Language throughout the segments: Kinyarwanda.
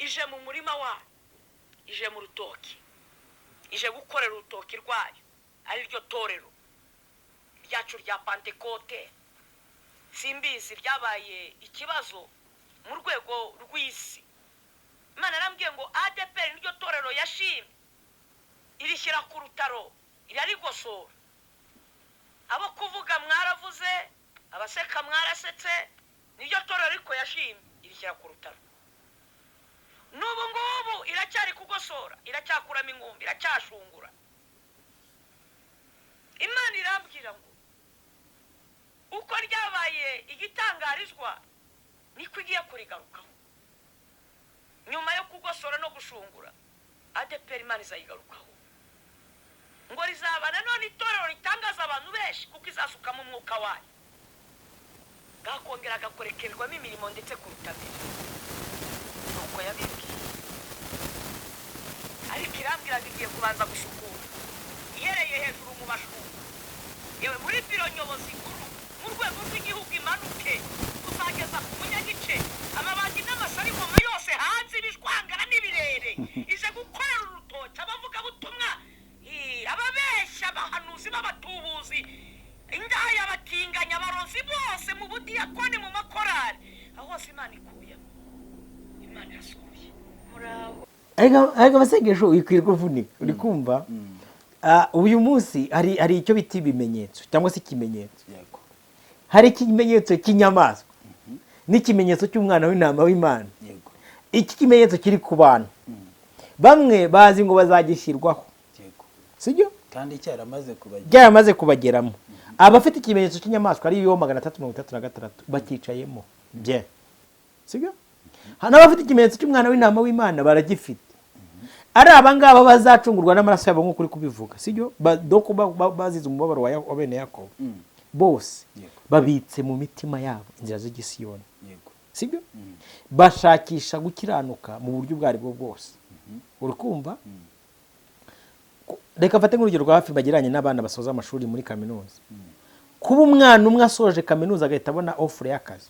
ije mu murima wayo, ije mu rutoki, ije gukorera urutoki rwayo, ari ryo torero ryacu rya Pentekote. Simbizi ryabaye ikibazo mu rwego rw'isi. Imana arambwiye ngo ADEPR niryo torero yashimye, irishyira ku rutaro, irarigosora. Abo kuvuga mwaravuze, abaseka mwarasetse, niryo torero ariko yashimye, irishyira ku rutaro. N'ubu ngubu iracyari kugosora, iracyakuramo ingumbi, iracyashungura. Imana irambwira ngo uko ryabaye igitangarizwa niko igiye kurigarukaho. Nyuma yo kugosora no gushungura, ADEPR Imana izayigarukaho, ngo rizaba nanone itorero ritangaza abantu benshi, kuko izasukamo umwuka wayo, gakongera gakorekerwamo imirimo ndetse kuruta mbere. Nuko yabibwiye, ariko irambwira ngo igiye kubanza gushukura, ihereye hejuru mu bashumba, yewe muri biro nyobozi nkuru mu rwego rw'igihugu imanuke kuzageza ku munyagice, amabandi n'amasari ngoma yose hanze, ibishwangara n'ibirere, ije gukorera urutoki, abavuga butumwa, ababeshya, abahanuzi b'abatubuzi, indaya, abatinganya, abarozi bose mu budiyakoni, mu makorari, aho hose Imana ikuyemo, Imana yasuye. Muraho ariko abasengesho wikwirwa uvunika, uri kumva? Uyu munsi hari icyo bita ibimenyetso cyangwa se ikimenyetso. Hari ikimenyetso cy'inyamaswa n'ikimenyetso cy'umwana w'intama w'Imana. Iki kimenyetso kiri ku bantu bamwe bazi ngo bazagishyirwaho, sibyo? kandi cyaramaze kubageramo. Abafite ikimenyetso cy'inyamaswa ari yo 336 bakicayemo bye, sibyo? N'abafite ikimenyetso cy'umwana w'intama w'Imana baragifite. Ari abangaba bazacungurwa n'amaraso yabo nk'uko uri kubivuga, sibyo? Doko bazize umubabaro wa bene Yakobo, bose babitse mu mitima yabo inzira z'igisiyoni, sibyo? Bashakisha gukiranuka mu buryo bwari bwo bwose. Urukumva? Reka mfate nk'urugero rwa hafi bagiranye n'abana basoza amashuri muri kaminuza. Kuba umwana umwe asoje kaminuza agahita abona offer y'akazi,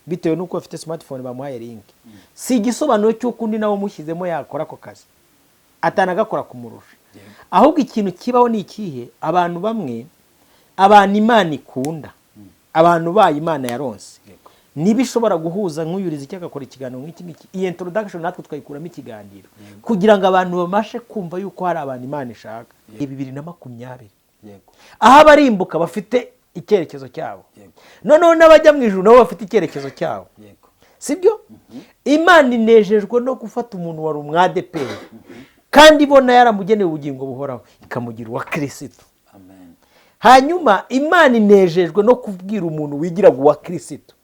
bitewe n'uko afite smartphone bamuhaye link, si igisobanuro cy'uko undi nawe mushyizemo yakora ako kazi, atanagakora kumurusha. Ahubwo ikintu kibaho ni ikihe? Abantu bamwe, abantu Imana ikunda, abantu bayo Imana yaronse, nibishobora guhuza nk'uyuriza icyo agakora ikiganiro nk'iki ngiki. Iyi introduction natwe twayikuramo ikiganiro kugira ngo abantu bamashe kumva yuko hari abantu Imana ishaka. 2020 aho abarimbuka bafite icyerekezo cyabo, noneho n'abajya mu ijuru nabo bafite icyerekezo cyabo, sibyo? Imana inejejwe no gufata umuntu wari umwadeperi kandi ibona yaramugeneye ubugingo buhoraho, ikamugira uwa Kristo. Hanyuma Imana inejejwe no kubwira umuntu wigira uwa Kristo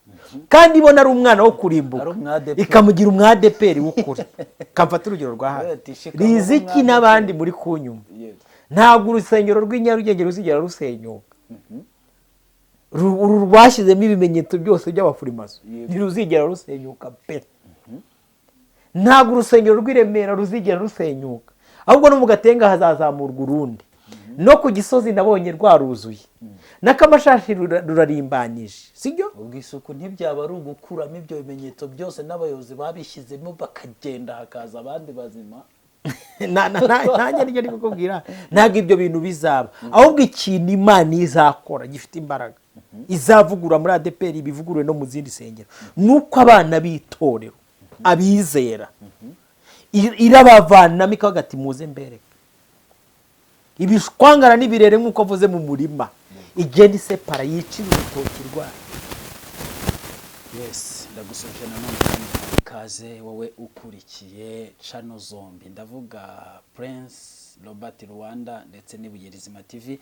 kandi ibona ari umwana wo kurimbuka, ikamugira umwadeperi w'ukuri. Kamfata urugero rwa hafi Riziki n'abandi muri kunyuma. Ntabwo urusengero rw'inyarugenge ruzigera rusenyuka, uru rwashyizemo ibimenyetso byose by'abafurimaso, ntiruzigera rusenyuka pe. Ntabwo urusengero rw'Iremera ruzigera rusenyuka, ahubwo no mu Gatenga hazazamurwa urundi, no ku Gisozi nabonye rwaruzuye, n'Akamashashi rurarimbanyije, sibyo? Ubwo isuku ntibyaba ari ugukuramo ibyo bimenyetso byose n'abayobozi babishyizemo bakagenda hakaza abandi bazima. Nanjye nijye ndikubwira, ntabwo ibyo bintu bizaba, ahubwo ikintu Imana izakora gifite imbaraga, izavugura muri ADEPR, ibivugurwe no mu zindi sengero, nuko abana b'itorero abizera irabavanamo ikavuga ati muze mbereke ibishwangara n'ibirere nk'uko avuze mu murima, igenda isepara yicira urutoki rwayo. Yes, ndagusoje nanone kaze wowe ukurikiye channel zombi, ndavuga Prince Robert Rwanda ndetse n'Ibuyerizima TV.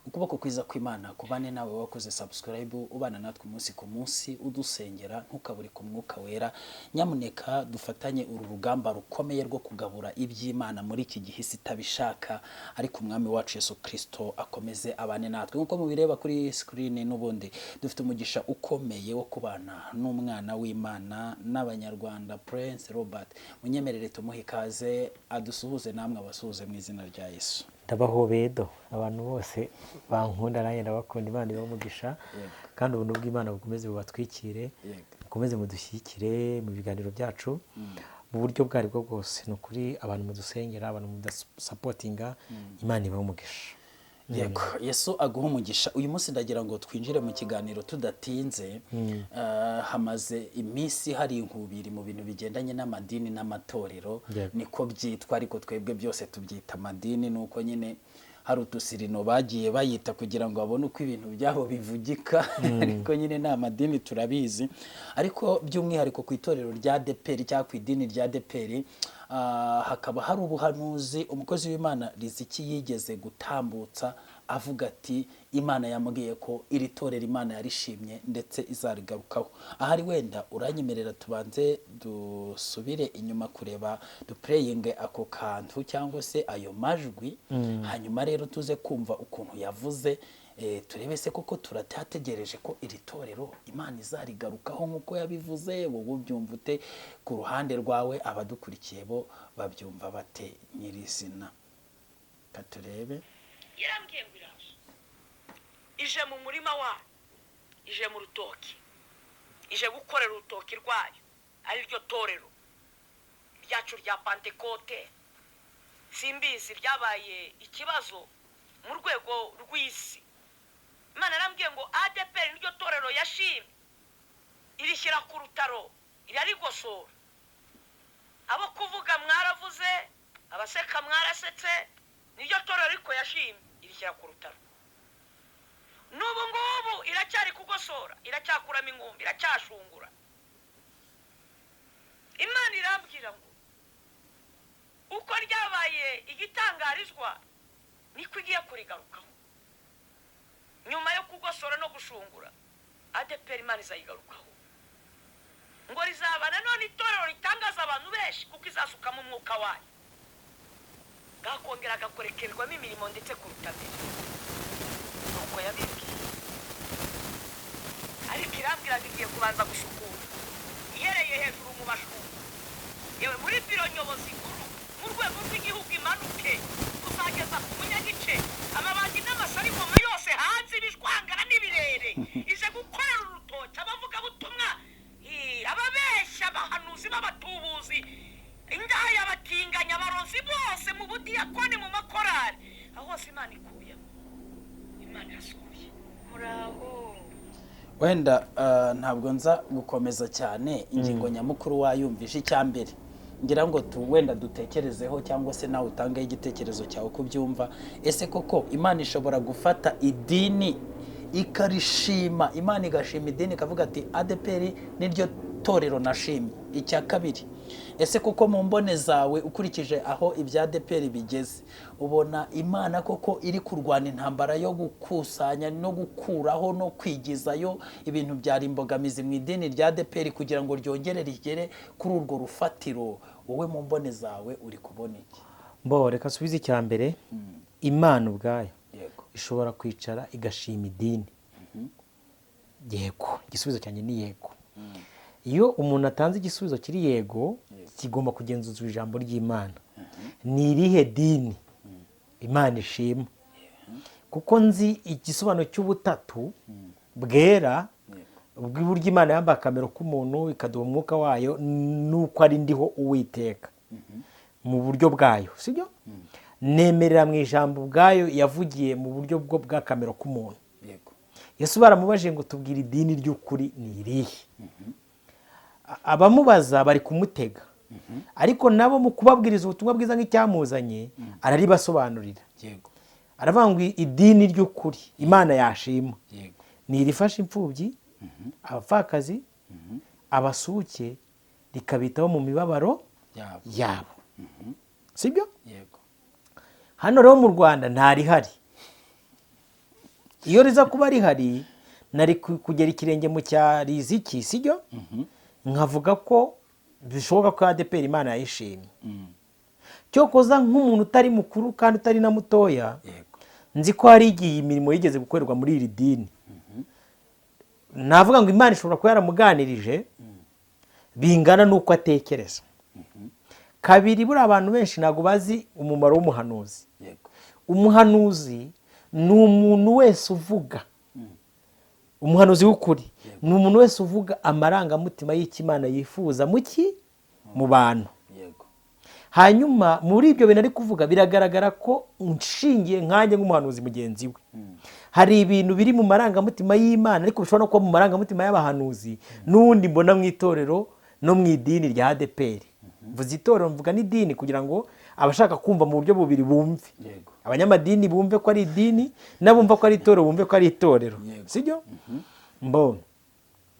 Ukuboko kwiza kw'Imana kubane nawe wakoze subscribe, ubana natwe umunsi ku munsi, udusengera ntukaburi ku mwuka wera. Nyamuneka dufatanye uru rugamba rukomeye rwo kugabura iby'Imana muri iki gihe sitabishaka, ariko umwami wacu Yesu Kristo akomeze abane natwe. Nkuko mubireba kuri screen, n'ubundi dufite umugisha ukomeye wo kubana n'umwana w'Imana n'Abanyarwanda Prince Robert. Munyemerere tumuhe ikaze adusuhuze, namwe abasuhuze mu izina rya Yesu. Ndabahobedo abantu bose bankunda, nanjye ndabakunda. Imana ibamugisha kandi ubuntu bw'Imana bukomeze bubatwikire, bukomeze mudushyikire mu biganiro byacu. mu buryo bwo aribwo bwose. Ni ukuri abantu mudusengera, abantu mudasapotinga, Imana ibahe umugisha. Yego, Yesu aguha umugisha. Uyu munsi ndagira ngo twinjire mu kiganiro tudatinze. Hamaze iminsi hari inkubiri mu bintu bigendanye n'amadini n'amatorero, niko byitwa, ariko twebwe byose tubyita amadini. Nuko nyine hari utusirino bagiye bayita kugira ngo babone uko ibintu byabo bivugika, ariko nyine nta madini turabizi. Ariko by'umwihariko ku itorero rya ADEPR cyangwa ku idini rya ADEPR, hakaba hari ubuhanuzi umukozi w'Imana Riziki yigeze gutambutsa avuga ati Imana yamubwiye ko iri torero Imana yarishimye ndetse izarigarukaho. Ahari wenda uranyemerera tubanze dusubire inyuma kureba duprayinge ako kantu cyangwa se ayo majwi, hanyuma rero tuze kumva ukuntu yavuze, turebe se koko turatategereje ko iri torero Imana izarigarukaho nk'uko yabivuze. Wowe ubyumva ute? Ku ruhande rwawe abadukurikiye bo babyumva bate nyirizina? Katurebe. Yarambwiye ngo iraje, ije mu murima wayo, ije mu rutoki, ije gukorera urutoki rwayo, ari ryo torero ryacu rya Pantekote. Simbizi ryabaye ikibazo mu rwego rw'isi. Imana yarambwiye ngo ADEPR niryo torero yashimye, irishyira ku rutaro, irarigosora. Abo kuvuga mwaravuze, abaseka mwarasetse, niryo torero ariko yashimye, irishyira ku rutaro. N'ubu ngubu iracyari kugosora, iracyakuramo inkumbi, iracyashungura. Imana irambwira ngo uko ryabaye igitangarizwa niko igiye kurigarukaho. Nyuma yo kugosora no gushungura, ADEPR Imana izayigarukaho ngo rizabana none itorero ritangaza abantu benshi, kuko izasukamo umwuka wayo, gakongera gakorekerwamo imirimo ndetse ku rutabera. Nuko yabibwiye, ariko irambwira ngo igiye kubanza gusukura, ihereye hejuru mu bashumba, yewe muri biro nyobozi nkuru mu rwego rw'igihugu imanuke kuzageza ku munyagice, amabandi n'amasarigoma yose hanze, ibishwangara n'ibirere. Ije gukorera urutoki abavugabutumwa, ababeshya, abahanuzi b'abatubuzi, indaya, abatinganya, abarozi bose mu budiyakoni, mu makorari, aho hose Imana ikuyemo, Imana yasuye. Muraho. Wenda ntabwo nza gukomeza cyane, ingingo nyamukuru wayumvishe. Icyambere ngira ngo wenda dutekerezeho, cyangwa se nawe utangaho igitekerezo cyawe uko byumva. Ese koko Imana ishobora gufata idini ikarishima, Imana igashima idini ikavuga ati ADEPR niryo torero nashimye? Icya kabiri, ese koko mu mbone zawe ukurikije aho ibya ADEPR bigeze, ubona Imana koko iri kurwana intambara yo gukusanya no gukuraho no kwigizayo ibintu byari imbogamizi mu idini rya ADEPR kugira ngo ryongere rigere kuri urwo rufatiro? Wowe mu mbone zawe uri kubona iki? Reka subize icya mbere. Imana ubwayo ishobora kwicara igashima idini. Yego, igisubizo cyanjye ni yego. Iyo umuntu atanze igisubizo kiri yego, kigomba kugenzuzwa ijambo ry'Imana. Ni irihe dini Imana ishima? Kuko nzi igisobanuro cy'ubutatu bwera, bw'uburyo Imana yambaye akamero k'umuntu ikaduha umwuka wayo, nuko ari ndiho Uwiteka mu buryo bwayo, sibyo? Nemerera mu ijambo bwayo yavugiye mu buryo bwo bw'akamero k'umuntu. Yesu baramubajije ngo tubwire idini ry'ukuri ni irihe? Abamubaza bari kumutega, ariko nabo mu kubabwiriza ubutumwa bwiza nk'icyamuzanye araribasobanurira. Aravuga ngo idini ry'ukuri Imana yashima ni irifasha imfubyi, abapfakazi, abasuke, rikabitaho mu mibabaro yabo. Sibyo? Hano rero mu Rwanda ntarihari. Iyo riza kuba rihari nari kugera ikirenge mu cya Riziki, sibyo? Nkavuga ko bishoboka ko ADEPR Imana yayishimye. Cyokoza nk'umuntu utari mukuru kandi utari na mutoya, nzi ko hari igihe imirimo yigeze gukorerwa muri iri dini. Navuga ngo Imana ishobora kuba yaramuganirije bingana n'uko atekereza. Kabiri, buri abantu benshi ntabwo bazi umumaro w'umuhanuzi. Umuhanuzi ni umuntu wese uvuga, umuhanuzi w'ukuri ni umuntu wese uvuga amarangamutima y'Imana yifuza mu bantu. hanyuma muri ibyo bintu ari kuvuga biragaragara ko nshingiye nkanjye nk'umuhanuzi mugenzi we hari ibintu biri mu marangamutima y'Imana ariko bishobora no kuba mu marangamutima y'abahanuzi n'ubundi mbona mu itorero no mu idini rya ADEPR. Mvuze itorero mvuga n'idini kugira ngo abashaka kumva mu buryo bubiri bumve, abanyamadini bumve ko ari idini n'abumva ko ari itorero bumve ko ari itorero, sibyo?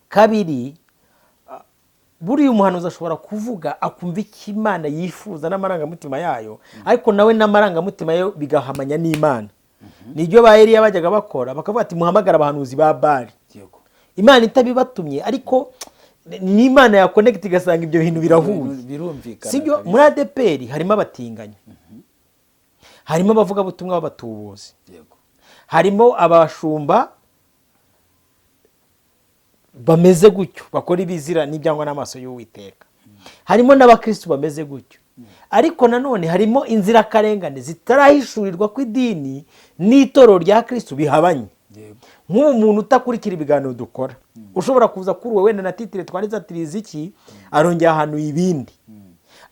Kabiri, buriya umuhanuzi ashobora kuvuga akumva icyo Imana yifuza n'amarangamutima yayo, ariko nawe n'amarangamutima yo bigahamanya n'Imana. Nibyo ba Eliya bajyaga bakora, bakavuga ati muhamagara abahanuzi ba Bali. Imana itabibatumye, ariko n'Imana ya connect igasanga ibyo bintu birahuye. Sibyo? Muri ADEPR harimo abatinganya, harimo abavuga butumwa b'abatubuzi, harimo abashumba bameze gutyo bakora ibizira n'ibyangwa n'amaso y'Uwiteka, harimo n'abakristo bameze gutyo, ariko nanone harimo inzirakarengane zitarahishurirwa ko idini n'itorero rya Kristo bihabanye. Nk'uwo muntu utakurikira ibiganiro dukora ushobora kuza kuri wowe wenda na titire twanditse atiriza iki arongera ahantu ibindi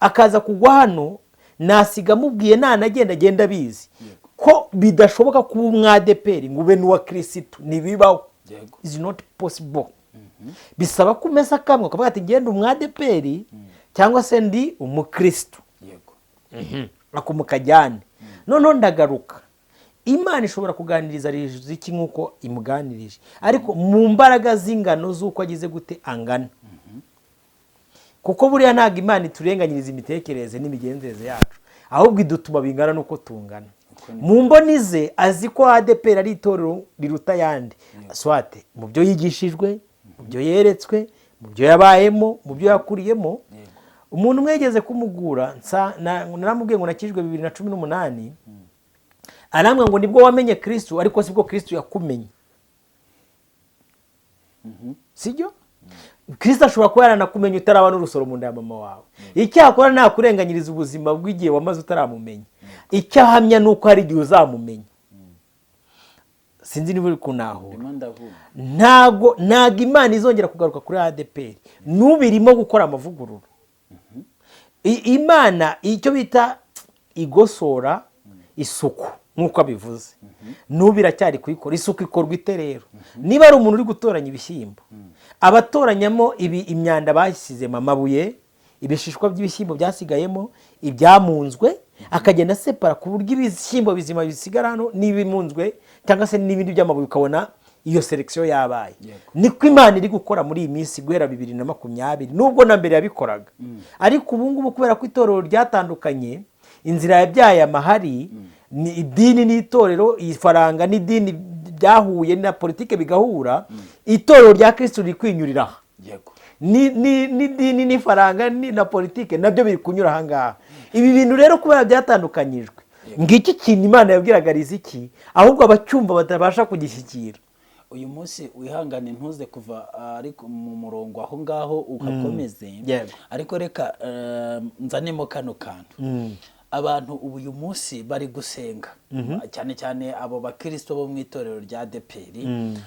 akaza kugwa hano nasiga mubwiye agenda bizi ko bidashoboka kuba umwadeperi ngo ube n'uwa Kristo, ntibibaho. Is not possible. Bisaba kumesa kamwe ukavuga ati ngenda umwadeperi cyangwa se ndi umukristo, akumukajyane. Noneho ndagaruka, Imana ishobora kuganiriza iki nk'uko imuganirije, ariko mu mbaraga z'ingano z'uko agize gute angana. Kuko buriya ntabwo Imana iturenganyiriza imitekerereze n'imigenzereze yacu, ahubwo idutuma bingana n'uko tungana. Mu mboni ze azi ko ADEPR ari itorero riruta yandi, swate mu byo yigishijwe, mu byo yeretswe, mu byo yabayemo, mu byo yakuriyemo. Umuntu mwegeze kumugura naramubwiye ngo nakijwe 2018, arambwa ngo nibwo wamenye Kristo ariko sibwo Kristo yakumenye. Sibyo? Kristo ashobora kuba yaranakumenye utaraba n'urusoro mu nda ya mama wawe. Icyakora nta kurenganyiriza ubuzima bw'igihe wamaze utaramumenya. Icyahamya nuko hari igihe uzamumenya. Sinzi niba uri kunaho. Ntago Imana izongera kugaruka kuri ADEPR n'ubirimo gukora amavugurura. Imana icyo bita igosora isuku nkuko abivuze, n'ubira cyari kuyikora. Isuku ikorwa ite rero? Niba ari umuntu uri gutoranya ibishyimbo, abatoranyamo imyanda bashyizemo, amabuye, ibishishwa by'ibishyimbo byasigayemo, ibyamunzwe, akagenda separa ku buryo ibishyimbo bizima bisigara hano n'ibimunzwe cyangwa se n'ibindi by'amabuye, ukabona iyo selection yabaye. Niko Imana iri gukora muri iyi minsi guhera 2020, nubwo na mbere yabikoraga. Ariko ubu ngubu kubera ko itorero ryatandukanye, inzira yabyaye amahari, ni idini n'itorero, ifaranga n'idini byahuye na politike bigahura, itorero rya Kristo riri kwinyurira. N'idini n'ifaranga na politike nabyo biri kunyura aha ngaha. Ibi bintu rero kubera byatandukanyijwe, ngiki kintu Imana yabwiraga riziki, ahubwo abacyumva batabasha kugishyikira. Uyu munsi wihangane ntuze kuva ariko mu murongo aho ngaho uhakomeze, ariko reka nzanemo kano kantu. Abantu uyu munsi bari gusenga, cyane cyane abo bakristo bo mu itorero rya ADEPR,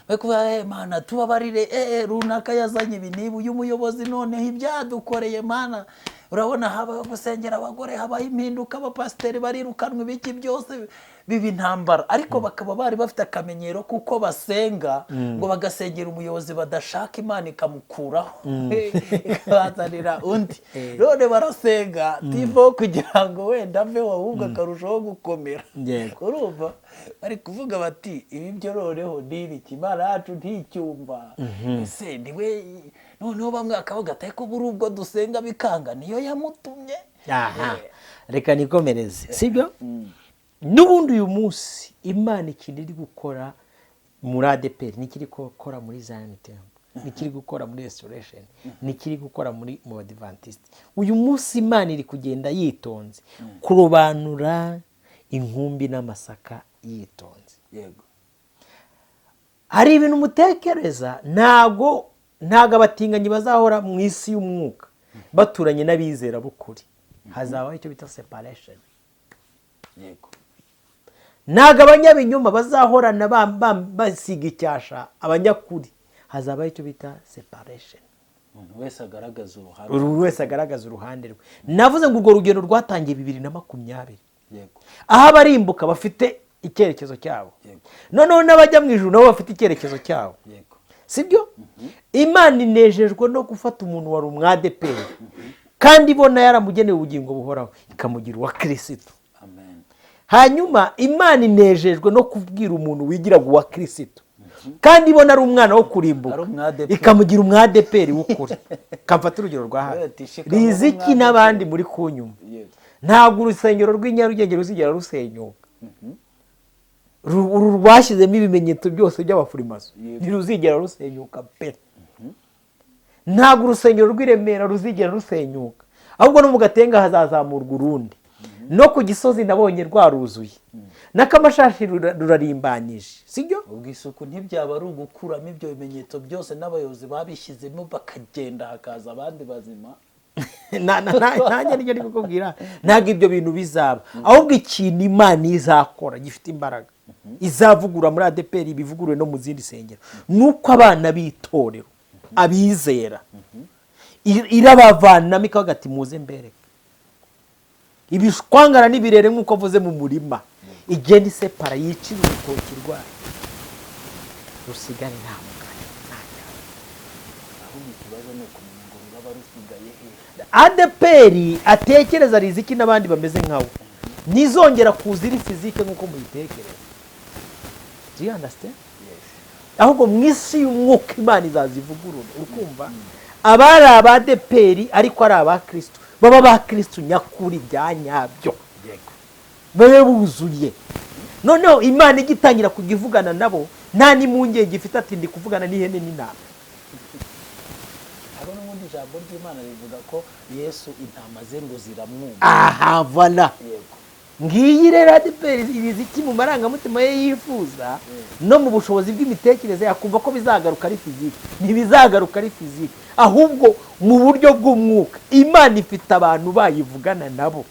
bekuva Imana tubabarire, runaka yazanye ibinibu uyu muyobozi noneho ibyadukoreye Mana. Urabona haba gusengera abagore, haba impinduka, abapasiteri barirukanwe, ibiki byose bibi intambara, ariko bakaba bari bafite akamenyero kuko basenga ngo bagasengera umuyobozi badashaka, Imana ikamukuraho ikabazanira undi. None barasenga tivo kugira ngo wenda aveho ahubwo akarushaho gukomera. Urumva bari kuvuga bati ibi byo noneho n'ibiki Imana yacu nticyumva. Ese niwe noneho bamwe akavuga ati ko buri ubwo dusenga bikanga niyo yamutumye. Reka nikomereze, sibyo? N'ubundi uyu munsi Imana ikindi iri gukora muri ADEPR, nikiri gukora muri Zion Temple, nikiri gukora muri Restoration, nikiri gukora muri mu Adventist. Uyu munsi Imana iri kugenda yitonze kurobanura inkumbi n'amasaka yitonze. Hari ibintu mutekereza, ntago abatinganyi bazahora mu isi y'umwuka baturanye n'abizera bukuri. Hazabaho icyo bita separation. Ntago abanyabinyoma bazahorana basiga icyasha abanyakuri. Hazabaho icyo bita separation. umuntu wese agaragaza uruhande buri wese agaragaza uruhande rwe. Navuze ngo urwo rugendo rwatangiye 2020, yego aho abarimbuka bafite icyerekezo cyabo, yego noneho n'abajya mu ijuru nabo bafite icyerekezo cyabo, yego sibyo? Imana inejejwe no gufata umuntu wari umwadeperi kandi ibona yaramugenewe ubugingo buhoraho ikamugira uwa Kristo. amen. Hanyuma Imana inejejwe no kubwira umuntu wigiraga uwa Kristo kandi ibona ari umwana wo kurimbuka Ari umwadeperi. ikamugira umwadeperi w'ukuri. Kamfata urugero rwa hafi, Ati, shikama Riziki umwadeperi. n'abandi muri kunyuma, Yego. ntabwo urusengero rw'i Nyarugenge ruzigera rusenyuka. Uru rwashyizemo ibimenyetso byose by'abafurimaso Yego. ntiruzigera rusenyuka pe. Ntabwo urusengero rw'i Remera ruzigera rusenyuka, ahubwo no mu Gatenga hazazamurwa urundi, no ku Gisozi nabonye rwaruzuye, n'Akamashashi rurarimbanije, sibyo? ubwo isuku ntibyaba ari ugukuramo ibyo bimenyetso byose n'abayobozi babishyizemo bakagenda hakaza abandi bazima. nanjye nicyo ndi kukubwira, ntabwo ibyo bintu bizaba, ahubwo ikintu Imana izakora gifite imbaraga izavugura muri ADPR ibivugurure no mu zindi sengero, nuko abana b'itorero abizera irabavanamo ikavuga ati muze mbereke ibishwangara n'ibirere nk'uko avuze mu murima, igenda isepara yicira urutoki rwayo rusigare nta mugani. ahubwo ikibazo ni ukumenya ngo ruraba rusigaye he. ADPR atekereza Riziki n'abandi bameze nkawe ntizongera kuza iri fizike nk'uko muyitekereza. Do you understand? Ahubwo mu isi y'umwuka Imana izazivugurura, ukumva abari ADPR ariko ari aba Kristo, baba ba Kristo nyakuri bya nyabyo, babe buzuye. Noneho Imana igitangira kugivugana nabo nta n'impungenge ifite ati ndi kuvugana n'ihene n'intama. hariho n'ubundi ijambo ry'Imana rivuga ko Yesu intama ze ngo ziramwumva. Aha vala, Yego. ngiyi rero ADPR Riziki mu marangamutima ye yifuza no mu bushobozi bw'imitekerereze yakumva ko bizagaruka ari fiziki. Ntibizagaruka ari fiziki, ahubwo mu buryo bw'umwuka. Imana ifite abantu bayivugana nabo,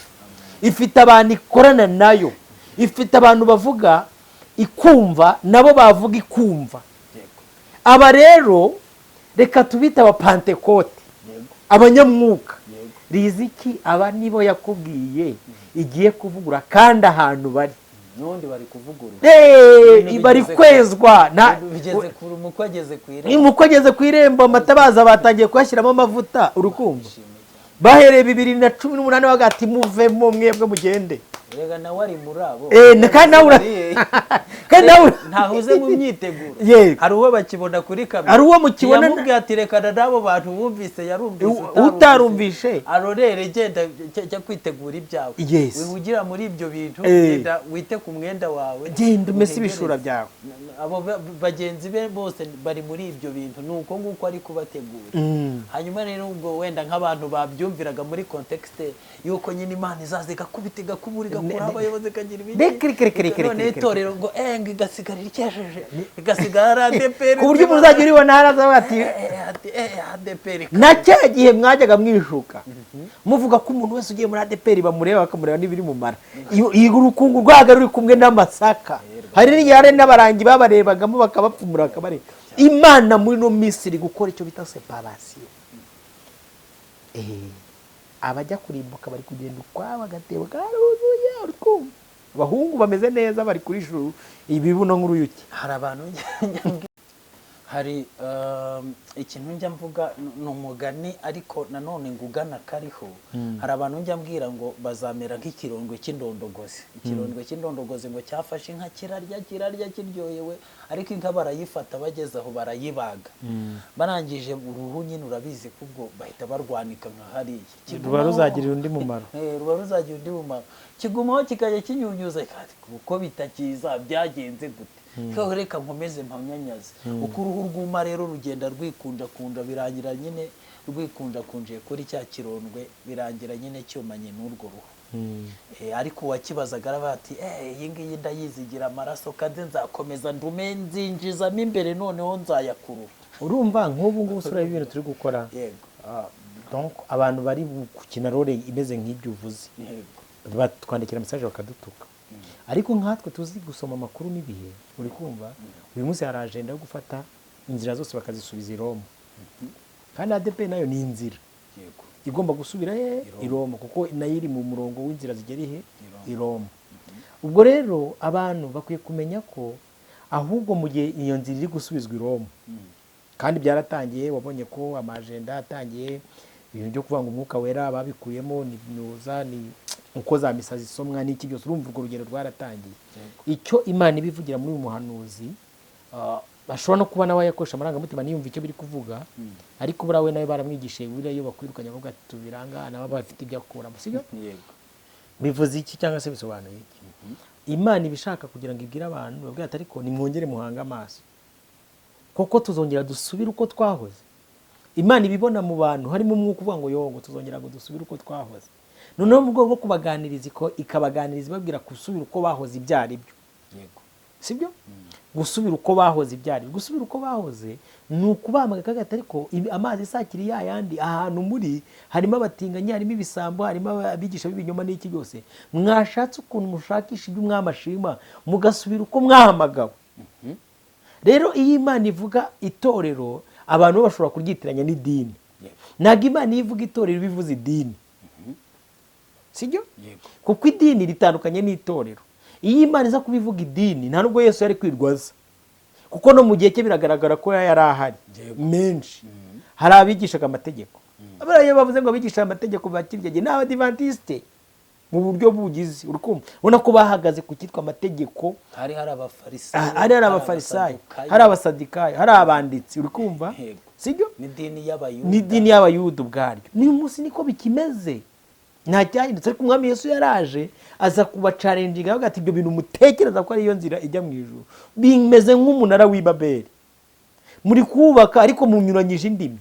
ifite abantu ikorana nayo, ifite abantu bavuga ikumva nabo bavuga ikumva. Yego. Aba rero reka tubita abapantekote, Yego. abanyamwuka. Yego. Riziki aba nibo yakubwiye igiye kuvugura kandi ahantu bari n'ubundi bari kuvugurura. bari kwezwa. Bigeze ku umukwe ageze ku irembo. Umukwe ageze ku irembo, amatabaza batangiye kuyashyiramo amavuta, urukumva bahereye 2018 bagati muvemo mwebwe mugende. Rega nawe ari muri abo. Kandi nawe ntahuze mu myiteguro. Yego. Hari uwo bakibona kuri kamera. Hari uwo mukibona yamubwiye ati rekana n'abo bantu bumvise yarumvise utarumvishe arorere genda cyo kwitegura ibyawe. Yes. Wihugira muri ibyo bintu genda wite ku mwenda wawe. genda umese ibishura byawe. Abo bagenzi be bose bari muri ibyo bintu nuko nguko ari kubategura. Hanyuma rero ubwo wenda nk'abantu babyumviraga muri context yuko nyine Imana izaza igakubita igakubura igakura abayobozi kagira ibindi. None itorero ngo ngo igasigara ikesheje igasigara ADPR ku buryo muzajya uribona haraza bati ADPR. na cya gihe mwajyaga mwishuka muvuga ko umuntu wese ugiye muri ADPR bamureba bakamureba n'ibiri mu mara, urukungu rwaga ruri kumwe n'amasaka. Hari n'igihe n'abarangi babarebagamo bakabapfumura bakabareba. Imana muri no Misiri gukora icyo bita separation. Abajya kurimbuka bari kugenda ukwabo agatebo karuzuye, urukumva abahungu bameze neza bari kuri juru ibibuno nk'uruyuki. Hari abantu hari ikintu njya mvuga ni umugani ariko nanone ngugana kariho. Hari abantu njya mbwira ngo bazamera nk'ikirondwe cy'indondogozi. Ikirondwe cy'indondogozi ngo cyafashe inka kirarya kiryohewe, ariko inka barayifata bageze aho barayibaga. Barangije uruhu nyine urabizi kubwo bahita barwanika nka hariya. Ruba ruzagirira undi mumaro. Ruba ruzagira undi mumaro. Kigumaho kikajya kinyunyuza kuko bitakiza byagenze gute. Reka nkomeze mpamyanyaze. Uko uruhu rwuma rero rugenda rwikunda birangira nyine rwikunjakunjiye kuri cya kirondwe, birangira nyine cyumanye n'urwo ruhu. Ariko wakibazaga aravuga ati iyi ngiyi ndayizigira amaraso kandi nzakomeza ndume nzinjizamo imbere noneho nzayakurura. Urumva nk'ubu ngubu usura ibintu turi gukora. Yego. Donc abantu bari gukina role imeze nk'ibyo uvuze. Yego. Batwandikira message bakadutuka. Ariko nkatwe tuzi gusoma amakuru n'ibihe, uri kumva uyu munsi hari agenda yo gufata inzira zose bakazisubiza i Roma. kandi ADP nayo ni inzira yego igomba gusubira i Roma kuko nayo iri mu murongo w'inzira zigera i Roma. Ubwo rero abantu bakwiye kumenya ko ahubwo mu gihe iyo nzira iri gusubizwa i Roma kandi byaratangiye, wabonye ko amajenda atangiye, ibintu byo kuvuga ngo umwuka wera babikuyemo ni myuza, ni uko za misa zisomwa n'iki byose, urumva urwo rugero rwaratangiye. Icyo Imana ibivugira muri uyu muhanuzi ashobora no kuba nawe yakoresha amarangamutima niyumva icyo biri kuvuga, ariko buriya we nawe baramwigishije buriya iyo bakwirukanye avuga ati tubiranga nabo bafite ibyo akuramo, sibyo? Bivuze iki cyangwa se bisobanuye iki? Imana ibishaka kugira ngo ibwire abantu babwira ati ariko nimwongere muhanga amaso koko tuzongera dusubire uko twahoze. Imana ibibona mu bantu harimo umwuka uvuga ngo yongo tuzongera ngo dusubire uko twahoze, noneho mu rwego rwo kubaganiriza ikabaganiriza babwira gusubira uko bahoze ibyo ari byo, sibyo? Gusubira uko bahoze ibyo ari byo, gusubira uko bahoze ni ukubamaga kagata ariko amazi sakiri yayandi ahantu muri harimo abatinganyi, harimo ibisambo, harimo abigisha b'ibinyoma n'iki byose, mwashatse ukuntu mushakisha ibyo mwamashima mugasubira uko mwahamagawe. Rero iyo Imana ivuga itorero abantu bashobora kuryitiranya n'idini, ntabwo Imana iyo ivuga itorero bivuze idini, sibyo? Kuko idini ritandukanye n'itorero. Iyo Imana iza kubivuga idini nta nubwo Yesu yari kwirwaza, kuko no mu gihe cye biragaragara ko yari ahari menshi. Hari abigishaga amategeko, abariya bavuze ngo abigisha amategeko bakirya ni Abadiventiste mu buryo bugize, urukumva ubona ko bahagaze ku cyitwa amategeko. hari abafarisayo, hari abafarisayo, hari abasadikayo, hari abanditsi, urukumva, sibyo? N'idini y'Abayuda ubwaryo n'uyu munsi niko bikimeze, nta cyahindutse. Ariko umwami Yesu yaraje aza kubacalenjinga avuga ati ibyo bintu mutekereza ko ari yo nzira ijya mu ijuru bimeze nk'umunara w'i Babeli, muri kubaka ariko munyuranyije indimi.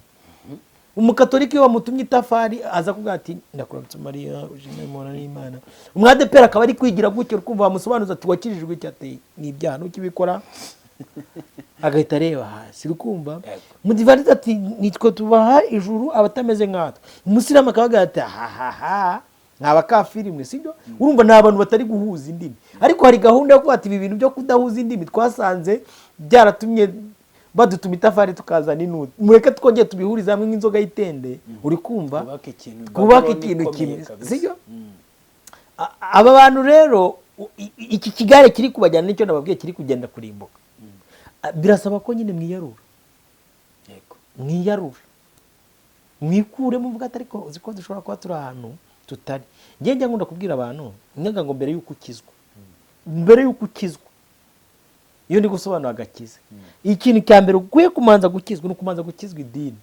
Umukatolika iyo bamutumye itafari aza kuvuga ati ndakuramutsa Mariya ujine imana n'Imana, umwadepera akaba ari kwigira gutyo, ukumva bamusobanuza ati wakijijwe icyo ati ni ibyaha nukibikora agahita areba hasi, ukumva Mudivantiste ati nitwe tubaha ijuru abatameze nkatwe. Umusiramu akavuga ati ha nk'abakafiri mwe, sibyo? Urumva ni abantu batari guhuza indimi, ariko hari gahunda yo kuba ati ibi bintu byo kudahuza indimi twasanze byaratumye badutuma itafari tukazana inuti, mureke twongeye tubihuriza hamwe nk'inzoga y'itende, uri kumva, twubake ikintu kimwe, sibyo? Aba bantu rero iki kigare kiri kubajyana nicyo nababwiye kiri kugenda kurimbuka. Birasaba ko nyine mwiyarura mwikure muvuga ati ariko uzi ko dushobora kuba turi ahantu tutari. Njye nkunda kubwira abantu nyaga ngo mbere y'uko ukizwa iyo ndi gusobanura agakiza, ikintu cya mbere ukwiye kumanza gukizwa ni ukumanza gukizwa idini,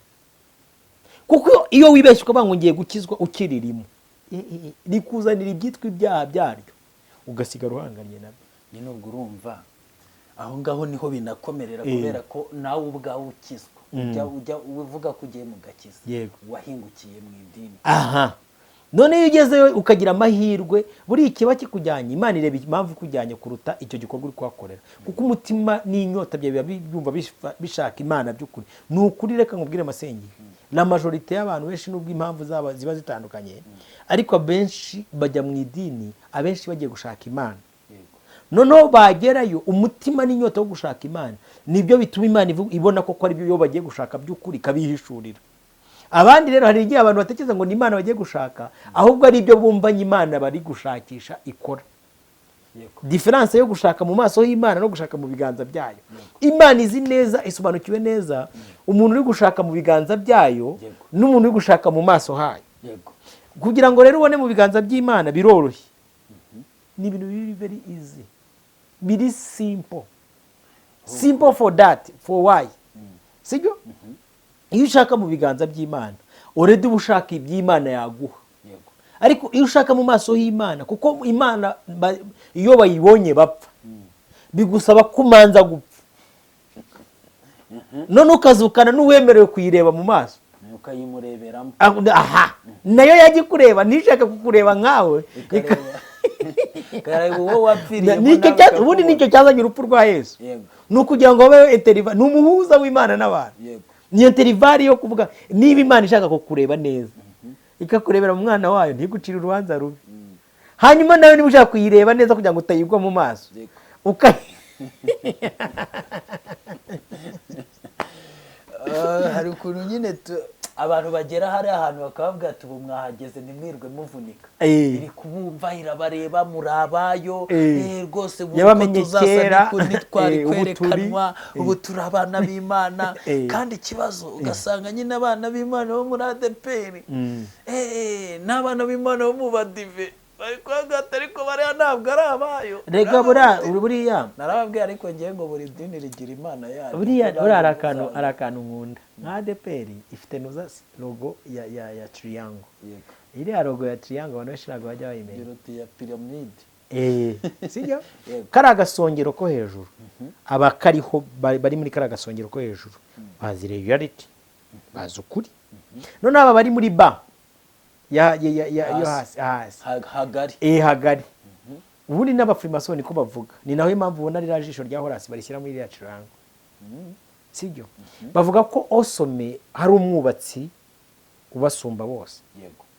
kuko iyo wibeshye ukavuga ngo ngiye gukizwa ukiririmo rikuzanira ibyitwa ibyaha byaryo ugasigara uhanganye nabyo. ni nubwo urumva aho ngaho niho binakomerera, kubera ko nawe ubwawe ukizwa ujya uvuga ko ugiye mu gakiza wahingukiye mu idini. None iyo ugezeyo ukagira amahirwe buri ikiba kikujyanye, Imana ireba impamvu ikujyanye kuruta icyo gikorwa uri kuhakorera, kuko umutima n'inyota bya byumva bishaka Imana by'ukuri. Ni ukuri reka nkubwire amasengero, la majorite y'abantu benshi nubwo impamvu zaba ziba zitandukanye, ariko abenshi bajya mu idini abenshi bagiye gushaka Imana. Noneho bagerayo umutima n'inyota wo gushaka Imana nibyo bituma Imana ibona ko ari byo bagiye gushaka by'ukuri kabihishurira. Abandi rero hari igihe abantu batekereza ngo ni Imana bagiye gushaka, ahubwo ari ibyo bumvanye Imana bari gushakisha ikora. Diferanse yo gushaka mu maso y'Imana no gushaka mu biganza byayo. Imana izi neza, isobanukiwe neza umuntu uri gushaka mu biganza byayo n'umuntu uri gushaka mu maso hayo. Kugira ngo rero ubone mu biganza by'Imana biroroshye, ni ibintu biri very easy, biri simple for that, for why, sibyo? Iyo ushaka mu biganza by'Imana already ushaka iby'Imana yaguha, ariko iyo ushaka mu maso y'Imana, kuko Imana iyo bayibonye bapfa bigusaba kumanza gupfa, none ukazukana n'uwemerewe kuyireba mu maso ukayimureberamo. Nayo yagiye kureba nishaka kukureba nkawe ubundi nicyo cyazanye urupfu rwa Yesu, ni ukugira ngo babeho eteriva, ni umuhuza w'Imana n'abantu. Ni eterivari yo kuvuga niba Imana ishaka kukureba neza ikakurebera mu mwana wayo ntigucire urubanza rubi, hanyuma nawe niba ushaka kuyireba neza kugira ngo utayigwa mu maso hari ukuntu nyine abantu bagera hari ahantu bakabavuga ati ubu mwahageze ntimwirwe muvunika iri kubumva irabareba murabayo rwose yabamenye kera twari kwerekanwa ubu turi abana b'Imana kandi ikibazo ugasanga nyine abana b'Imana bo muri ADPR n'abana b'Imana bo mu badive bari kwagata ariko bariya ntabwo ari abayo rega buriya narababwiye ariko ngiye ngo buri dini rigira imana yayo buriya ari akantu nkunda nka ADPR ifite logo ya triangle iriya logo ya triangle abantu benshi ntabwo bajya bayimenya biruti ya piramide sibyo kari agasongero ko hejuru abakariho bari muri kari agasongero ko hejuru bazi reality bazi ukuri none aba bari muri ba yo hasi hagari ubundi n'abafrimasoni ko bavuga ni naho impamvu ubona ririya jisho rya Horasi barishyira muri iriya triangle sibyo bavuga ko osome hari umwubatsi ubasumba bose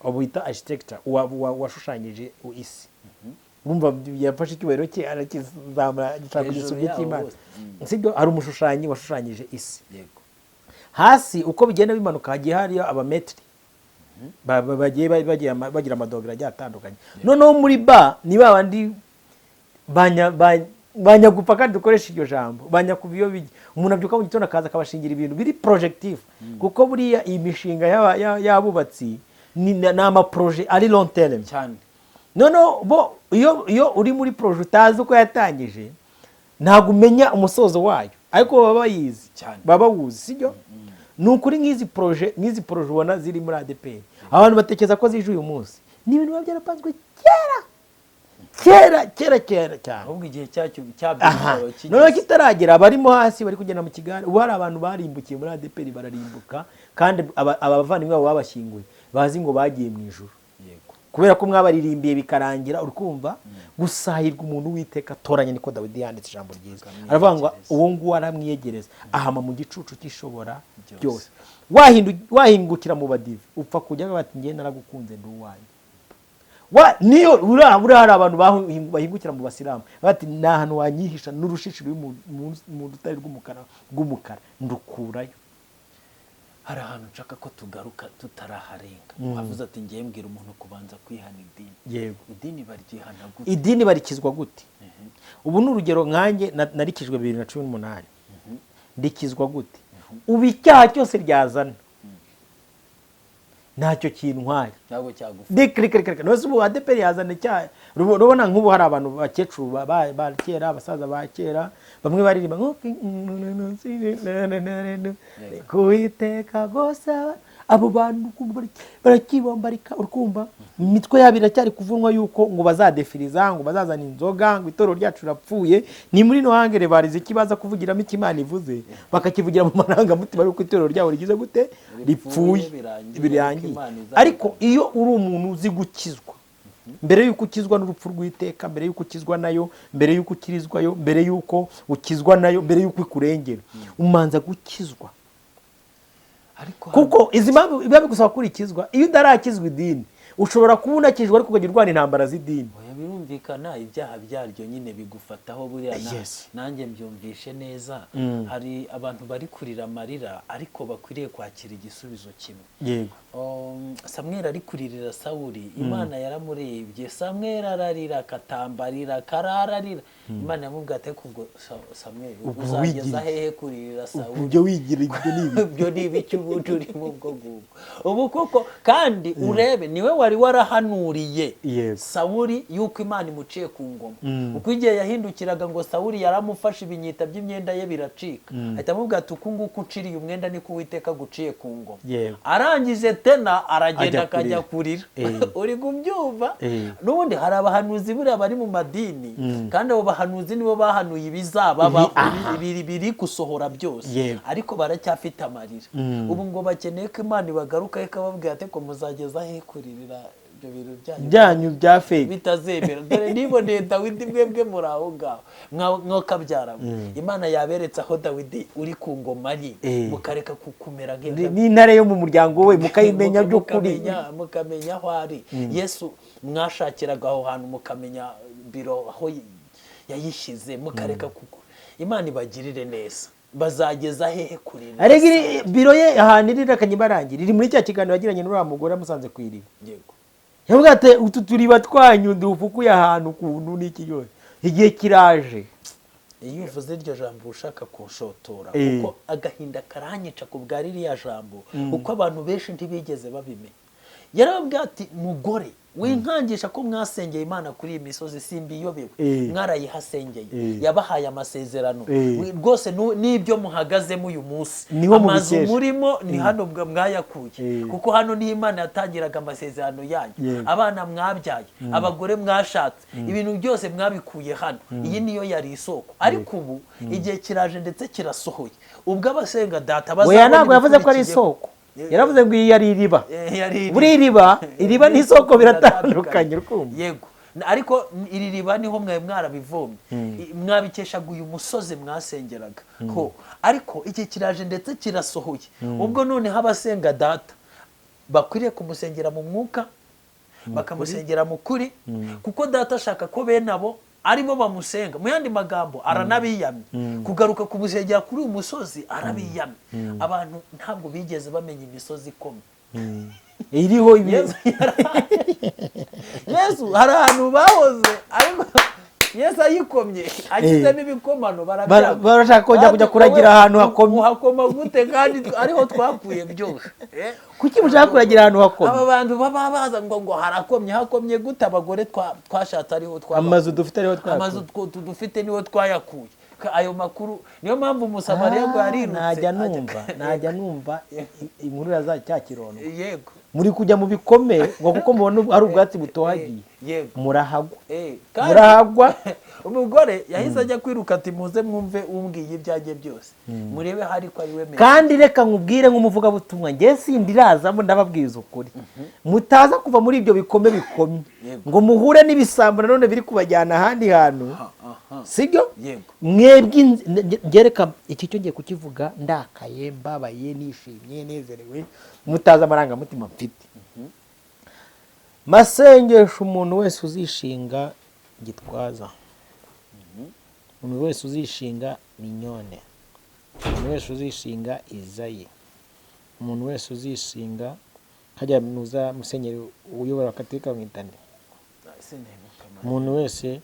abo bita architect washushanyije isi urumva yafashe icyubahiro cye arakizamura gishaka igisubizo cy'Imana sibyo hari umushushanyi washushanyije isi hasi uko bigenda bimanuka hagiye hariyo abametri bagiye bagira amadogera agiye atandukanye noneho muri ba ni babandi banyagupa kandi dukoresha iryo jambo banyakuva iyo bijya umuntu abyuka mu gitondo akaza akabashingira ibintu biri projective kuko buriya iyi mishinga y'abubatsi ni amaproje ari long term cyane noneho bo iyo uri muri proje utazi uko yatangije ntabwo umenya umusozo wayo ariko baba bayizi baba bawuzi sibyo ni ukuri nk'izi proje ubona ziri muri ADPR abantu batekereza ko zije uyu munsi ni ibintu biba byarapanzwe kera cyane ahubwo igihe cyacyo noneho kitaragera abarimo hasi bari kugenda mu kigare ubu hari abantu barimbukiye muri ADPR bararimbuka kandi abavandimwe babo babashyinguye bazi ngo bagiye mu ijuru kubera ko mwabaririmbiye bikarangira urukumva gusahirwa umuntu witeka toranya niko Dawidi yanditse ijambo ryiza aravuga ngo uwo nguwo aramwiyegereza ahama mu gicucu cy'ishobora byose wahingukira mu badive upfa kujya bati ngiye naragukunze ndi uwanjye niyo uri hari abantu bahingukira mu basilamu bati nta hantu wanyihisha n'urushishi ruri mu rutare rw'umukara ndukurayo hari ahantu nshaka ko tugaruka tutaraharenga wavuze ati ngiye mbwira umuntu kubanza kwihana idini yego idini baryihana gute idini barikizwa gute ubu ni urugero nkanjye narikijwe 2018 ndikizwa gute ubu icyaha cyose ryazana ntacyo kintwaye ntabwo cyagufa nose ubu ADPR yazana icyaha urabona nk'ubu hari abantu bakecuru ba kera abasaza ba kera bamwe baririmba kuiteka gosa abo bantu barakibombarika urukumva imitwe yabo iracyari kuvunwa yuko ngo bazadefiriza ngo bazazana inzoga ngo itoro ryacu rapfuye ni muri no hangere barize kibaza kuvugiramo ikimana ivuze bakakivugira mu marangamutima yuko itoro ryabo rigize gute ripfuye birangiye ariko iyo uri umuntu uzi gukizwa mbere yuko ukizwa n'urupfu rw'iteka mbere yuko ukizwa nayo mbere yuko ukirizwayo mbere yuko ukizwa nayo mbere yuko ikurengera umanza gukizwa kuko izi mpamvu biba bigusaba kurikizwa iyo udarakizwa idini ushobora kuba unakijwe ariko ukajya urwana intambara z'idini birumvikana ibyaha byaryo nyine bigufataho buriya nanjye mbyumvishe neza hari abantu bari kurira amarira ariko bakwiriye kwakira igisubizo kimwe yego Samweli ari kuririra Sawuli Imana yaramurebye Samweli ararira katambarira karararira Imana yamubwiye ati kubwo Samweli uzageza hehe kuririra Sawuli ibyo wigira ibyo ni ibiki ubundi uri mu bwo bwo ubu koko kandi urebe niwe wari warahanuriye Sawuli yuko Imana imuciye ku ngoma uko igihe yahindukiraga ngo Sawuli yaramufashe ibinyita by'imyenda ye biracika ahita amubwira ati uku nguku uciriye umwenda niko Uwiteka guciye ku ngoma arangije tena aragenda akajya kurira uri kubyumva n'ubundi hari abahanuzi buriya bari mu madini kandi abo bahanuzi nibo bahanuye ibizaba biri gusohora byose ariko baracyafite amarira ubu ngo bakeneye ko Imana ibagaruka ikababwira ati ko muzageza he kuririra ibyo bintu byanyu bya fake bitazemera dore niboneye Dawidi mwebwe muri aho ngaho mwokabyara Imana yaberetse aho Dawidi uri ku ngoma ye mukareka kukumera n'intare yo mu muryango we mukayimenya by'ukuri mukamenya aho ari Yesu mwashakiraga aho hantu mukamenya biro aho yayishize mukareka Imana ibagirire neza bazageza hehe kuri ariko biro ye ahantu iri akanyibarangira iri muri cya kiganiro yagiranye n'uriya mugore amusanze ku iriba. yego yavuga ati utu turiba twanyu dufukuye ahantu ukuntu n'iki yose igihe kiraje. iyo uvuze iryo jambo ushaka kunshotora kuko agahinda karanyica ku bwa ririya jambo kuko abantu benshi ntibigeze babimenya. yarababwira ati mugore winkangisha ko mwasengeye Imana kuri iyi misozi simbiyobewe mwarayihasengeye yabahaye amasezerano rwose n'ibyo muhagazemo uyu munsi amazu murimo ni hano mwayakuye kuko hano ni Imana yatangiraga amasezerano yanyu abana mwabyaye abagore mwashatse ibintu byose mwabikuye hano iyi niyo yari isoko ariko ubu igihe kiraje ndetse kirasohoye ubwo abasenga data bazabona ntabwo yavuze ko ari isoko yaravuze ngo iyi yari iriba buri iriba n'isoko biratandukanye rukumva. yego ariko iri riba niho mwe mwarabivomye mwabikeshaga uyu musozi mwasengeraga ho ariko iki kiraje ndetse kirasohoye ubwo none habasenga data bakwiriye kumusengera mu mwuka bakamusengera mu kuri kuko data ashaka ko bene abo aribo bamusenga mu yandi magambo aranabiyamye kugaruka kumusengera kuri uyu musozi arabiyamye. abantu ntabwo bigeze bamenya imisozi ikomeye iriho Yesu hari ahantu bahoze ariko Yesu ayikomye agizemo ibikomano barashaka kujya kuragira ahantu hakomye. Hakoma gute kandi ariho twakuye byose kuki mushaka kuragira ahantu hakomye? aba bantu baba baza ngo hakomye gute abagore twashatse ariho amazu dufite ariho twakuye amazu dufite niho twayakuye ayo makuru niyo mpamvu umusamariya ngo yarirutse najya numva inkuru ya cya kirondo. yego muri kujya mu bikome ngo kuko mubona ari ubwatsi butohagiye murahagwa umugore yahise ajya kwiruka ati muze mwumve umbwiye ibyanjye byose murebe hari ko ari we meza. kandi reka nkubwire nk'umuvugabutumwa njye sindirazamo ndababwiza ukuri mutaza kuva muri ibyo bikome bikomye ngo muhure n'ibisambo nanone biri kubajyana ahandi hantu sibyo mwebwe ngereka iki cyo ngiye kukivuga ndakaye mbabaye nishimye nezerewe mutaza amarangamutima mfite. masengesho umuntu wese uzishinga Gitwaza umuntu wese uzishinga Minyone umuntu wese uzishinga Izayi umuntu wese uzishinga hajya muza musenyeri uyobora Katolika mwitane umuntu wese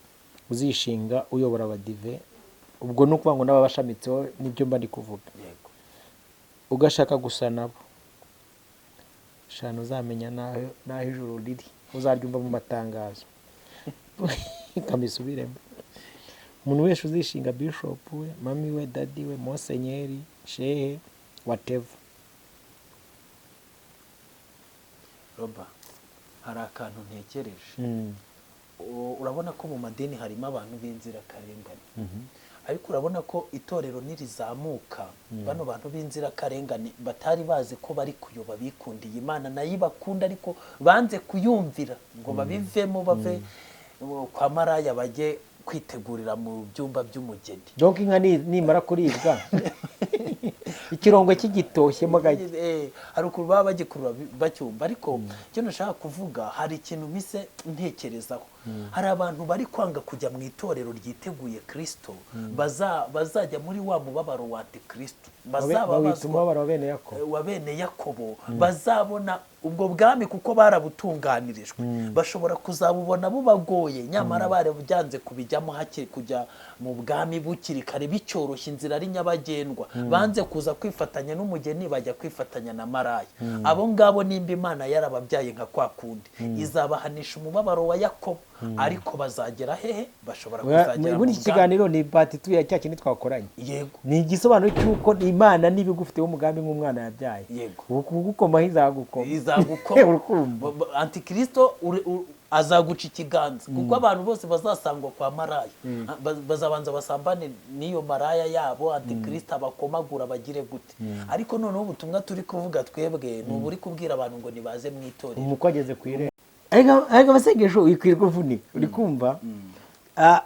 uzishinga uyobora abadive ubwo no kuvuga ngo n'ababashamitseho nibyo mba ndi kuvuga ugashaka gusa nabo shano uzamenya naho ijuru riri uzaryumva mu matangazo kamisubiremo. umuntu wese uzishinga bishop we mami we dadi we monsenyeri shehe whatever. Roba hari akantu ntekereje urabona ko mu madini harimo abantu b'inzirakarengane ariko urabona ko itorero nirizamuka bano bantu b'inzirakarengane batari bazi ko bari kuyoba bikundiye Imana nayo bakunda ariko banze kuyumvira ngo babivemo bave kwa maraya bajye kwitegurira mu byumba by'umugeni. donc inka nimara kuribwa ikirongo cy'igitoshyemo gake hari ukuntu baba bagikurura bacyumva ariko cyo nashaka kuvuga hari ikintu mise ntekerezaho hari abantu bari kwanga kujya mu itorero ryiteguye Kristo bazajya muri wa mubabaro wa Antikristo bazababazwa wa bene Yakobo bazabona ubwo bwami kuko barabutunganirijwe bashobora kuzabubona bubagoye nyamara barabyanze kubijyamo hake kujya mu bwami bukiri kare bicyoroshye inzira ari nyabagendwa banze kuza kwifatanya n'umugeni bajya kwifatanya na maraya abo ngabo nimba Imana yarababyaye nka kwa kundi izabahanisha umubabaro wa Yakobo ariko bazagera hehe bashobora kuzagera muri iki kiganiro ni part 2 ya cyakindi twakoranye. yego ni igisobanuro cy'uko Imana nibigufiteho umugambi nk'umwana yabyaye ukugukoma izagukoma Antikristo azaguca ikiganza kuko abantu bose bazasangwa kwa maraya bazabanza basambane n'iyo maraya yabo Antikristo abakomagura bagire gute ariko noneho ubutumwa turi kuvuga twebwe n'uburi kubwira abantu ngo nibaze mu itorero umukogeze kwire ariko abasengesho wikwirwa vunika uri kumva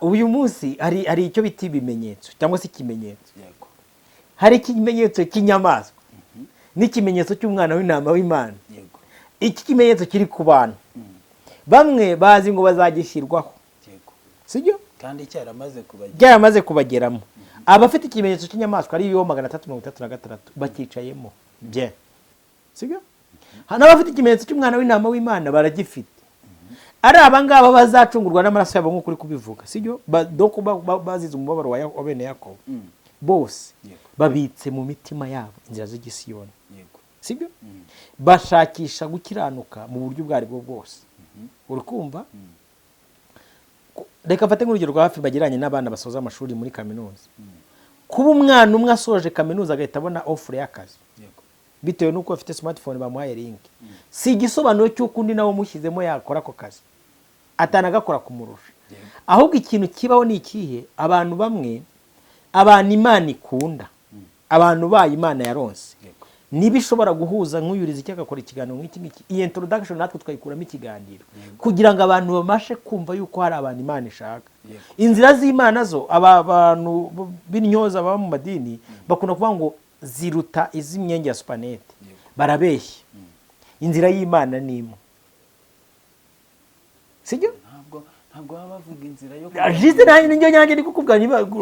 uyu munsi hari icyo biti ibimenyetso cyangwa se ikimenyetso hari ikimenyetso cy'inyamaswa n'ikimenyetso cy'umwana w'intama w'Imana. iki kimenyetso kiri ku bantu bamwe bazi ngo bazagishyirwaho sibyo kandi cyaramaze kubageramo abafite ikimenyetso cy'inyamaswa ari yo 336 bakicayemo bye sibyo n'abafite ikimenyetso cy'umwana w'intama w'Imana baragifite ari abangaba bazacungurwa n'amaraso yabo nk'uko uri kubivuga sibyo bazize umubabaro wa bene Yakobo bose babitse mu mitima yabo inzira z'igisiyoni sibyo bashakisha gukiranuka mu buryo bwari bwo bwose uri kumva reka mfate nk'urugero rwa hafi bagiranye n'abana basoza amashuri muri kaminuza kuba umwana umwe asoje kaminuza agahita abona offre y'akazi bitewe n'uko afite smartphone bamuhaye link si igisobanuro cy'uko undi nawe mushyizemo yakora ako kazi atanagakora kumurusha ahubwo ikintu kibaho ni ikihe abantu bamwe abantu Imana ikunda abantu bayo Imana yaronse niba ishobora guhuza nk'uyuriza icyo agakora ikiganiro nk'iki ngiki iyi introduction natwe twayikuramo ikiganiro kugira ngo abantu bamashe kumva yuko hari abantu Imana ishaka inzira z'Imana zo abantu b'intyoza baba mu madini bakunda kuvuga ngo ziruta iz'imyenge ya supanete barabeshya inzira y'Imana ni imwe sibyo ntabwo baba bavuga inzira yo ajize nanjye nyanjye ndi kukubwira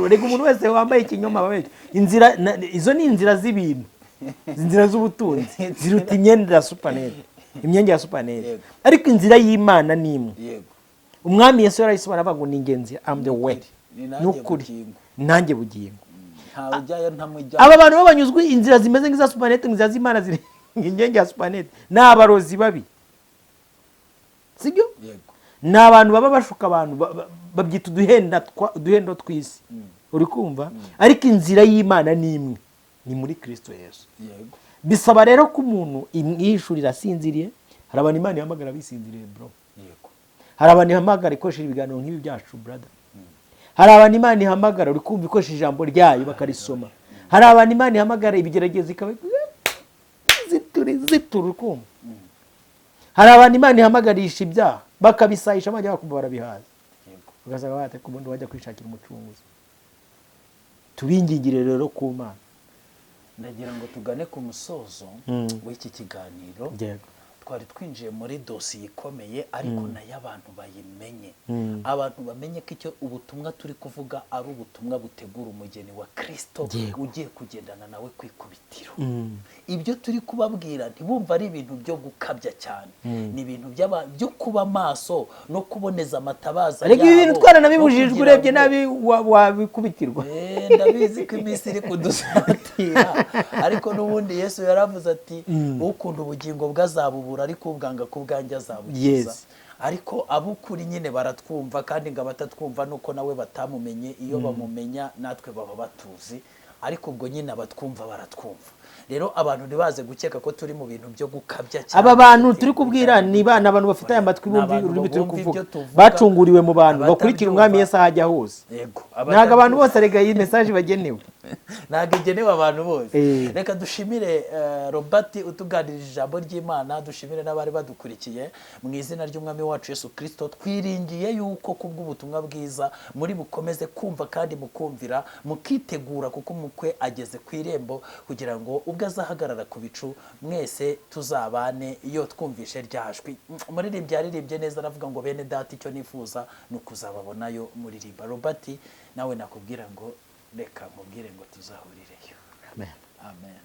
rega umuntu wese wambaye ikinyoma babeshya inzira izo ni inzira z'ibintu inzira z'ubutunzi ziruta imyenda ya supanete imyenge ya supanete ariko inzira y'Imana ni imwe umwami Yesu yarayisobanura avuga ngo ni ingenzi am the way n'ukuri nanjye bugingo aba bantu babanyuzwe inzira zimeze nk'iza supanete inzira z'Imana ziri ingengi ya supanete n'abarozi babi sibyo ni abantu baba bashuka abantu babyita uduhendo tw'isi uri kumva ariko inzira y'Imana ni imwe ni muri Kristo Yesu bisaba rero ko umuntu imwishurira asinziriye hari abantu Imana ihamagara bisinziriye bro hari abantu ihamagara ikoresheje ibiganiro nk'ibi byacu brother hari abantu Imana ihamagara uri kumva ikoresheje ijambo ryayo bakarisoma hari abantu Imana ihamagara ibigerageza ikaba zitura kumva hari abantu Imana ihamagarisha ibyaha bakabisayisha amajya bakumva barabihaza ugasanga bate ku bundi wajya kwishakira umucunguzi tubingingire rero ku Mana ndagira ngo tugane ku musozo w'iki kiganiro twari twinjiye muri dosiye ikomeye ariko nayo abantu bayimenye abantu bamenye ko icyo ubutumwa turi kuvuga ari ubutumwa butegura umugeni wa Kristo ugiye kugendana nawe kwikubitiro ibyo turi kubabwira ntibumva ari ibintu byo gukabya cyane ni ibintu byo kuba maso no kuboneza amatabaza ariko ibi bintu twaranabibujijwe urebye nabi wabikubitirwa ndabizi ko iminsi iri kudusatira ariko n'ubundi Yesu yaravuze ati ukunda ubugingo bw'azabubura ariko ubwanga ku bwanjye azabukiza ariko abukuri nyine baratwumva kandi ngo abatatwumva nuko nawe batamumenye iyo bamumenya natwe baba batuzi ariko ubwo nyine abatwumva baratwumva rero abantu ntibaze gukeka ko turi mu bintu byo gukabya cyane aba bantu turi kubwira ni bana abantu bafite aya matwi bumva ururimi turi kuvuga bacunguriwe mu bantu bakurikira umwami Yesu ahajya hose ntago abantu bose rega iyi message bagenewe ntago igenewe abantu bose reka dushimire Robert utuganirije ijambo ry'Imana dushimire n'abari badukurikiye mu izina ry'umwami wacu Yesu Kristo twiringiye yuko kubw'ubutumwa bwiza muri bukomeze kumva kandi mukumvira mukitegura kuko umukwe ageze ku irembo kugira ngo ubwo azahagarara ku bicu mwese tuzabane iyo twumvishe ryajwi umuririmbyi yaririmbye neza aravuga ngo bene data icyo nifuza ni ukuzababonayo muririmba Robert nawe nakubwira ngo reka mubwire ngo tuzahurireyo amen amen